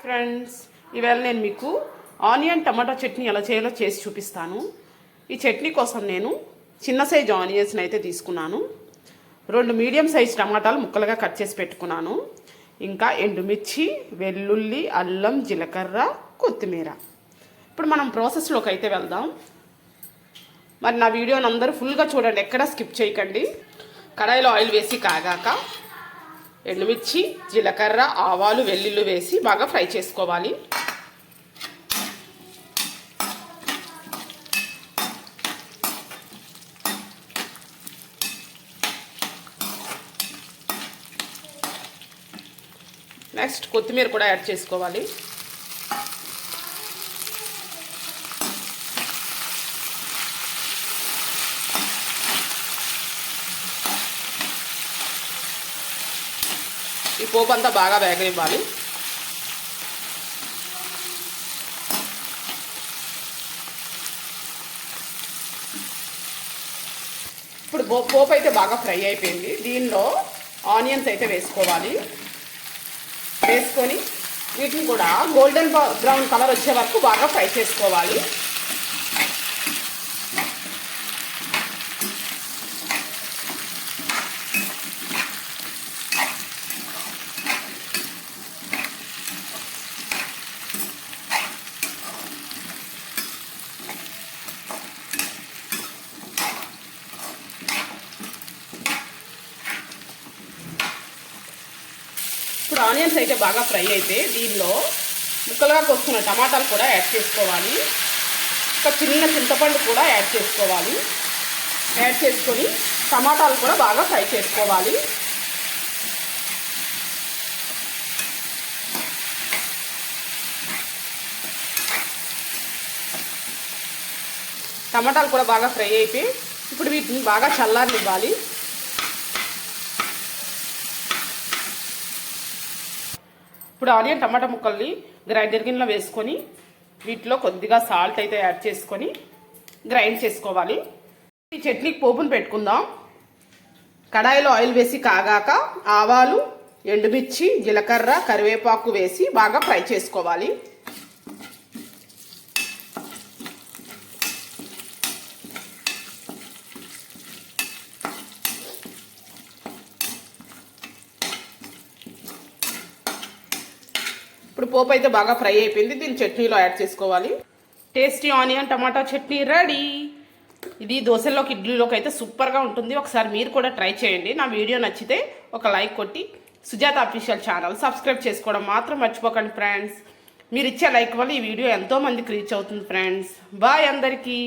Friends, ఇవాళ నేను మీకు ఆనియన్ టమాటా చట్నీ ఎలా చేయాలో చేసి చూపిస్తాను. ఈ చట్నీ కోసం నేను చిన్న సైజు ఆనియన్స్ని అయితే తీసుకున్నాను. 2 మీడియం సైజ్ టమాటాలు ముక్కలుగా కట్ చేసి పెట్టుకున్నాను. ఇంకా ఎండుమిర్చి, వెల్లుల్లి, అల్లం, జీలకర్ర, కొత్తిమీర. ఇప్పుడు మనం ప్రాసెస్లోకి అయితే వెళ్దాం. మరి నా వీడియోని అందరూ ఫుల్గా చూడండి, ఎక్కడా స్కిప్ చేయకండి. కడాయిలో ఆయిల్ వేసి కాగాక ఎండుమిర్చి, జీలకర్ర, ఆవాలు, వెల్లుల్లి వేసి బాగా ఫ్రై చేసుకోవాలి. నెక్స్ట్ కొత్తిమీర కూడా యాడ్ చేసుకోవాలి. ఈ పోపు అంతా బాగా వేగనివ్వాలి. ఇప్పుడు పోపు అయితే బాగా ఫ్రై అయిపోయింది. దీనిలో ఆనియన్స్ అయితే వేసుకోవాలి. వేసుకొని వీటిని కూడా గోల్డెన్ బ్రౌన్ కలర్ వచ్చే వరకు బాగా ఫ్రై చేసుకోవాలి. ఇప్పుడు ఆనియన్స్ అయితే బాగా ఫ్రై అయితే దీనిలో ముక్కలుగా కోసుకున్న టమాటాలు కూడా యాడ్ చేసుకోవాలి. ఒక చిన్న చింతపండు కూడా యాడ్ చేసుకోవాలి. యాడ్ చేసుకొని టమాటాలు కూడా బాగా ఫ్రై చేసుకోవాలి. టమాటాలు కూడా బాగా ఫ్రై అయితే ఇప్పుడు వీటిని బాగా చల్లారనివ్వాలి. ఇప్పుడు ఆనియన్ టమాటా ముక్కల్ని గ్రైండర్ గిన్నెలో వేసుకొని వీటిలో కొద్దిగా సాల్ట్ అయితే యాడ్ చేసుకొని గ్రైండ్ చేసుకోవాలి. ఈ చట్నీకి పోపును పెట్టుకుందాం. కడాయిలో ఆయిల్ వేసి కాగాక ఆవాలు, ఎండుమిర్చి, జీలకర్ర, కరివేపాకు వేసి బాగా ఫ్రై చేసుకోవాలి. ఇప్పుడు పోపు అయితే బాగా ఫ్రై అయిపోయింది. దీన్ని చట్నీలో యాడ్ చేసుకోవాలి. టేస్టీ ఆనియన్ టమాటా చట్నీ రెడీ. ఇది దోశల్లోకి, ఇడ్లీలోకి అయితే సూపర్గా ఉంటుంది. ఒకసారి మీరు కూడా ట్రై చేయండి. నా వీడియో నచ్చితే ఒక లైక్ కొట్టి సుజాత అఫీషియల్ ఛానల్ సబ్స్క్రైబ్ చేసుకోవడం మాత్రం మర్చిపోకండి ఫ్రెండ్స్. మీరు ఇచ్చే లైక్ వల్ల ఈ వీడియో ఎంతోమందికి రీచ్ అవుతుంది ఫ్రెండ్స్. బాయ్ అందరికీ.